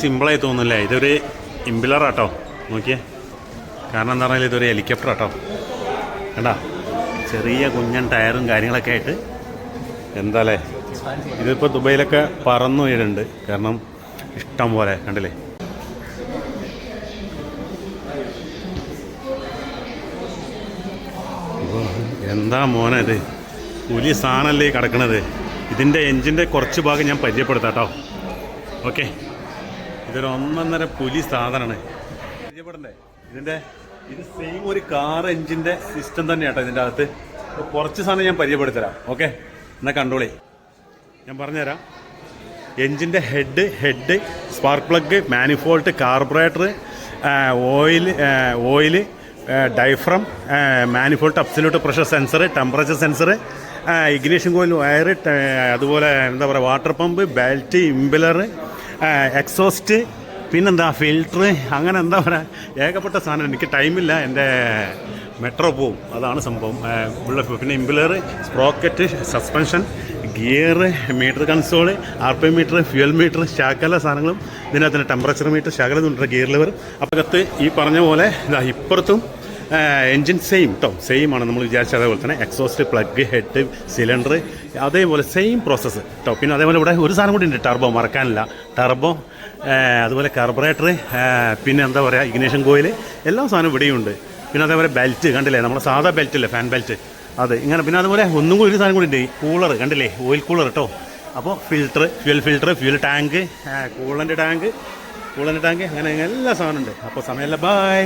സിമ്പിളായി തോന്നുന്നില്ലേ? ഇതൊരു ഇംബിലറാട്ടോ, നോക്കിയേ. കാരണം എന്താ പറഞ്ഞാൽ ഇതൊരു ഹെലികോപ്റ്റർ ആട്ടോ. കണ്ടാ, ചെറിയ കുഞ്ഞൻ ടയറും കാര്യങ്ങളൊക്കെ ആയിട്ട്. എന്താല്ലേ, ഇതിപ്പോൾ ദുബൈയിലൊക്കെ പറന്നു വരുന്നുണ്ട്. കാരണം ഇഷ്ടം പോലെ കണ്ടില്ലേ. എന്താ മോനെ ഇത്, പുലി സാധനമല്ലേ കിടക്കണത്. ഇതിൻ്റെ എൻജിൻ്റെ കുറച്ച് ഭാഗം ഞാൻ പരിചയപ്പെടുത്താം കേട്ടോ. ഓക്കെ, ഇതൊരു ഒന്നൊന്നര പുലി സാധനമാണ്. പരിചയപ്പെടണ്ടേ? ഇത് സെയിം ഒരു കാർ എൻജിൻ്റെ സിസ്റ്റം തന്നെയാട്ടോ ഇതിൻ്റെ അകത്ത്. കുറച്ച് സാധനം ഞാൻ പരിചയപ്പെടുത്തരാം. ഓക്കെ, എന്നാൽ കണ്ടോളി, ഞാൻ പറഞ്ഞുതരാം. എൻജിൻ്റെ head, spark plug, manifold, carburettor, oil, diaphragm, manifold, absolute pressure sensor, temperature sensor, ignition coil, wire, അതുപോലെ എന്താ പറയുക, water pump, belt, impeller, exhaust, പിന്നെന്താ ഫിൽറ്റർ, അങ്ങനെ എന്താ പറയുക ഏകപ്പെട്ട സാധനം. എനിക്ക് ടൈമില്ല, എൻ്റെ മെട്രോ പോവും, അതാണ് സംഭവം. പിന്നെ impeller, sprocket, suspension, gear, meter console, RPM meter, fuel meter, ശകല സാധനങ്ങളും ഇതിനകത്ത്. ടെമ്പറേച്ചർ മീറ്റർ, ശകലം ഉണ്ട്, ഗിയർ ലിവർ. അപ്പകത്ത് ഈ പറഞ്ഞ പോലെ ഇതാ ഇപ്പുറത്തും എൻജിൻ സെയിം കേട്ടോ, സെയിം ആണ് നമ്മൾ വിചാരിച്ച. അതേപോലെ തന്നെ എക്സോസ്റ്റ്, പ്ലഗ്, ഹെഡ്, സിലിണ്ടർ, അതേപോലെ സെയിം പ്രോസസ്സ് കേട്ടോ. പിന്നെ അതേപോലെ ഇവിടെ ഒരു സാധനം കൂടി ഉണ്ട്, ടർബോ, മറക്കാനില്ല. ടർബോ, അതുപോലെ കാർബറേറ്റർ, പിന്നെ എന്താ പറയുക, ഇഗ്നിഷൻ കോയിൽ, എല്ലാ സാധനവും ഇവിടെയുണ്ട്. പിന്നെ അതേപോലെ ബെൽറ്റ് കണ്ടില്ലേ, നമ്മുടെ സാധാ ബെൽറ്റില്ലേ, ഫാൻ ബെൽറ്റ്, അത് ഇങ്ങനെ. പിന്നെ അതുപോലെ ഒന്നും കൂടി ഒരു സാധനം കൂടി ഉണ്ട്, കൂളർ കണ്ടില്ലേ, ഓയിൽ കൂളർ കേട്ടോ. അപ്പോൾ filter, fuel tank, coolant tank, അങ്ങനെ എല്ലാ സാധനം ഉണ്ട്. അപ്പോൾ സമയമല്ല, ബൈ.